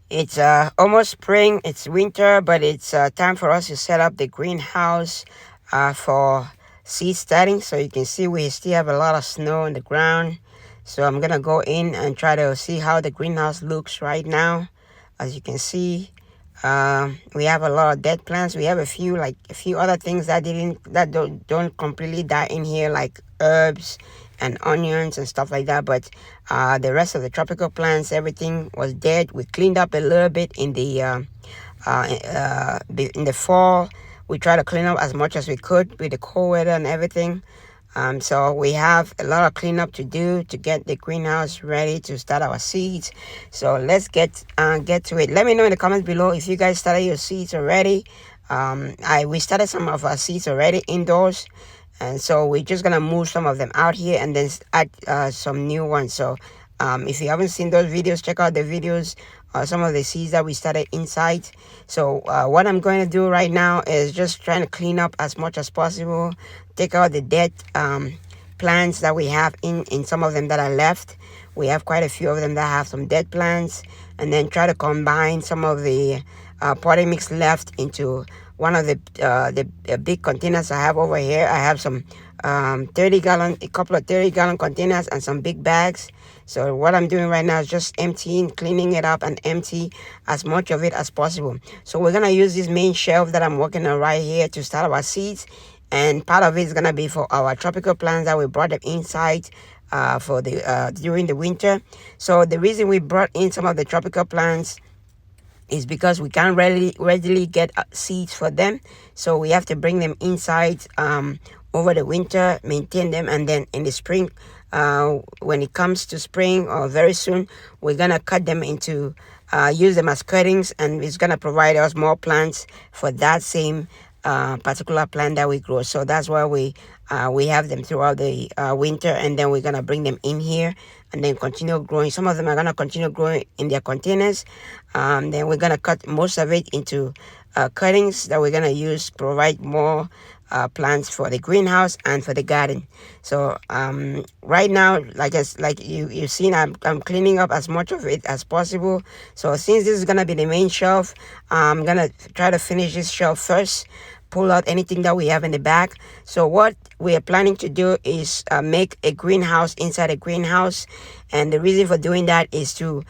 It's almost spring, it's winter, but it's time for us to set up the greenhouse for seed starting. So you can see we still have a lot of snow on the ground. So I'm gonna go in and try to see how the greenhouse looks right now. As you can see, we have a lot of dead plants. We have a few other things that don't completely die in here, like herbs and onions and stuff like that. But the rest of the tropical plants, everything was dead. We cleaned up a little bit in the fall. We tried to clean up as much as we could with the cold weather and everything. So we have a lot of cleanup to do to get the greenhouse ready to start our seeds. So let's get to it. Let me know in the comments below if you guys started your seeds already. We started some of our seeds already indoors, and so we're just gonna move some of them out here and then add some new ones. So if you haven't seen those videos, check out the videos. Some of the seeds that we started inside. So what I'm going to do right now is just trying to clean up as much as possible, take out the dead plants that we have in some of them that are left. We have quite a few of them that have some dead plants, and then try to combine some of the potting mix left into one of the big containers I have over here. I have some 30-gallon, a couple of 30-gallon containers and some big bags. So what I'm doing right now is just emptying, cleaning it up and empty as much of it as possible. So we're going to use this main shelf that I'm working on right here to start our seeds. And part of it is going to be for our tropical plants that we brought them inside for the during the winter. So the reason we brought in some of the tropical plants is because we can't readily get seeds for them. So we have to bring them inside over the winter, maintain them, and then in the spring, when it comes to spring or very soon, we're gonna cut them into use them as cuttings, and it's gonna provide us more plants for that same particular plant that we grow. So that's why we have them throughout the winter, and then we're gonna bring them in here and then continue growing. Some of them are gonna continue growing in their containers. Then we're gonna cut most of it into cuttings that we're gonna use to provide more plants for the greenhouse and for the garden. So right now, like you've seen, I'm cleaning up as much of it as possible. So since this is gonna be the main shelf, I'm gonna try to finish this shelf first, pull out anything that we have in the back. So what we are planning to do is make a greenhouse inside a greenhouse, and the reason for doing that is to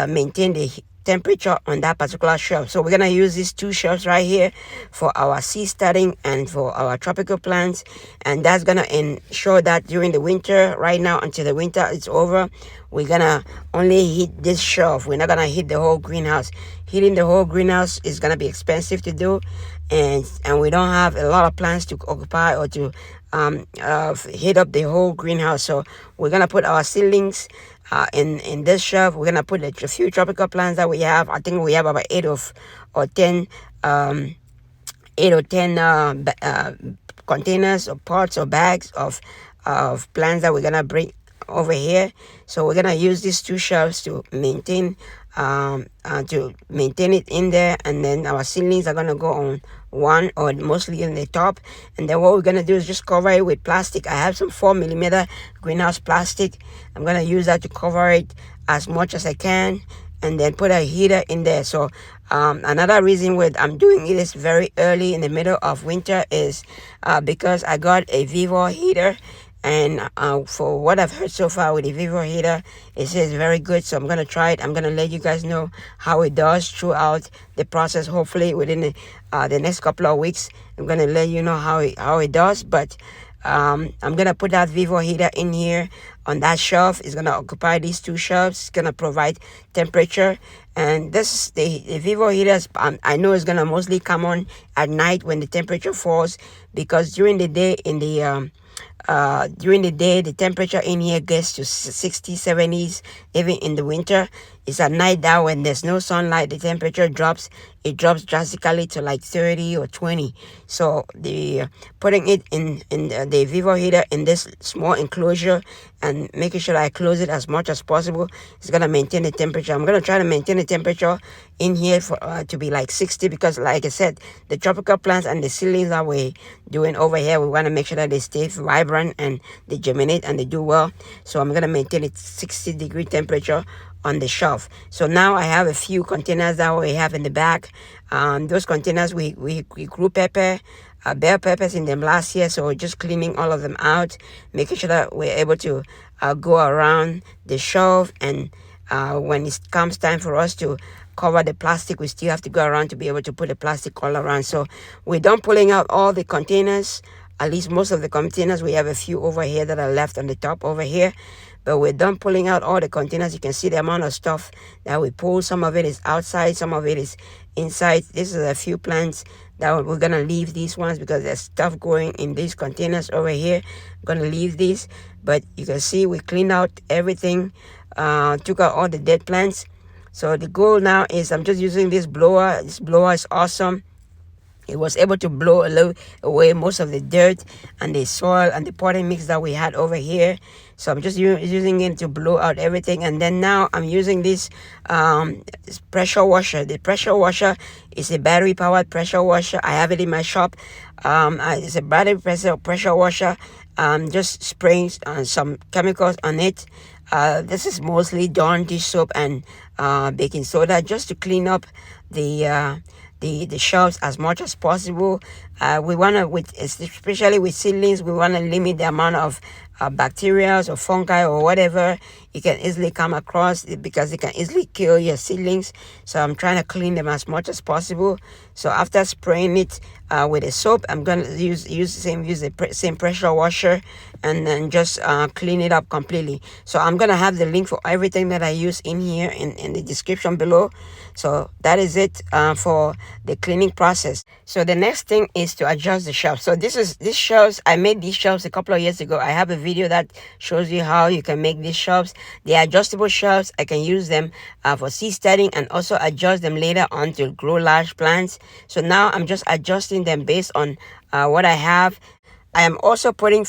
maintain the temperature on that particular shelf. So we're gonna use these two shelves right here for our seed starting and for our tropical plants, and that's gonna ensure that during the winter, right now until the winter is over, we're gonna only hit this shelf. We're not gonna hit the whole greenhouse. Hitting the whole greenhouse is gonna be expensive to do, and we don't have a lot of plants to occupy or to hit up the whole greenhouse. So we're gonna put our seedlings in this shelf. We're gonna put a few tropical plants that we have. I think we have about 8 or 10 containers or pots or bags of plants that we're gonna bring over here. So we're gonna use these two shelves to maintain it in there, and then our seedlings are gonna go on one or mostly in the top, and then what we're gonna do is just cover it with plastic. I have some 4mm greenhouse plastic. I'm gonna use that to cover it as much as I can, and then put a heater in there. So another reason why I'm doing it is very early in the middle of winter is because I got a Vevor heater, and for what I've heard so far with the Vevor heater, it says very good. So I'm gonna try it. I'm gonna let you guys know how it does throughout the process. Hopefully within the next couple of weeks, I'm gonna let you know how it does. But I'm gonna put that Vevor heater in here on that shelf. It's gonna occupy these two shelves. It's gonna provide temperature, and this the Vevor heaters, I know it's gonna mostly come on at night when the temperature falls, because during the day the temperature in here gets to 60s, 70s. Even in the winter, it's at night that when there's no sunlight, the temperature drops. It drops drastically to like 30 or 20. So the putting it in the Vevor heater in this small enclosure and making sure I close it as much as possible is gonna maintain the temperature. I'm gonna try to maintain the temperature in here for to be like 60, because like I said, the tropical plants and the seedlings that we're doing over here, we want to make sure that they stay vibrant and they germinate and they do well. So I'm going to maintain it 60-degree temperature on the shelf. So now I have a few containers that we have in the back. Those containers, we grew bell peppers in them last year, so we're just cleaning all of them out, making sure that we're able to go around the shelf, and when it comes time for us to cover the plastic, we still have to go around to be able to put the plastic all around. So we're done pulling out all the containers, at least most of the containers. We have a few over here that are left on the top over here, but we're done pulling out all the containers. You can see the amount of stuff that we pull. Some of it is outside, some of it is inside. This is a few plants that we're gonna leave these ones because there's stuff growing in these containers over here. I'm gonna leave these, but you can see we cleaned out everything, took out all the dead plants. So the goal now is I'm just using this blower. This blower is awesome. It was able to blow away most of the dirt and the soil and the potting mix that we had over here. So I'm just using it to blow out everything. And then now I'm using this pressure washer. The pressure washer is a battery powered pressure washer. I have it in my shop. It's a battery pressure washer. Just spraying some chemicals on it. This is mostly Dawn dish soap and baking soda, just to clean up the shelves as much as possible. We want to, especially with seedlings, we want to limit the amount of bacteria or fungi or whatever you can easily come across, because it can easily kill your seedlings. So I'm trying to clean them as much as possible. So after spraying it with a soap, I'm going to use the same pressure washer, and then just clean it up completely. So I'm going to have the link for everything that I use in here in the description below. So that is it for the cleaning process. So the next thing is to adjust the shelves. So these shelves, I made these shelves a couple of years ago. I have a video that shows you how you can make these shelves. The adjustable shelves, I can use them for seed starting and also adjust them later on to grow large plants. So now I'm just adjusting them based on what I have. I am also putting a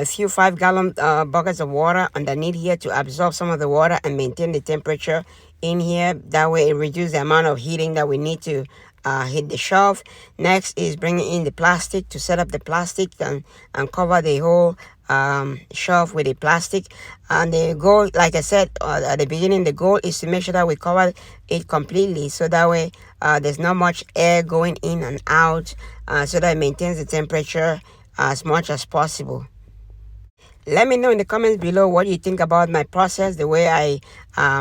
few 5-gallon buckets of water underneath here to absorb some of the water and maintain the temperature in here. That way it reduces the amount of heating that we need to hit the shelf. Next is bringing in the plastic to set up the plastic and cover the whole shelf with the plastic. And the goal, like I said at the beginning, the goal is to make sure that we cover it completely, so that way there's not much air going in and out, so that it maintains the temperature as much as possible. Let me know in the comments below what you think about my process, the way I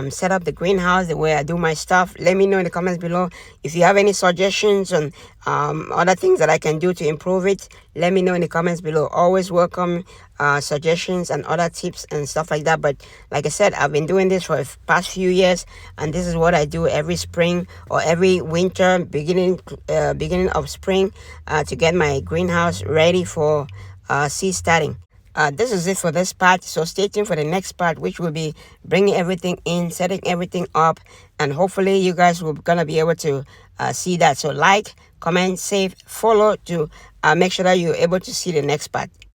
set up the greenhouse, the way I do my stuff. Let me know in the comments below. If you have any suggestions on other things that I can do to improve it, let me know in the comments below. Always welcome suggestions and other tips and stuff like that. But like I said, I've been doing this for the past few years, and this is what I do every spring or every winter, beginning of spring, to get my greenhouse ready for seed starting. This is it for this part, so stay tuned for the next part, which will be bringing everything in, setting everything up, and hopefully you guys will gonna be able to see that. So like, comment, save, follow to make sure that you're able to see the next part.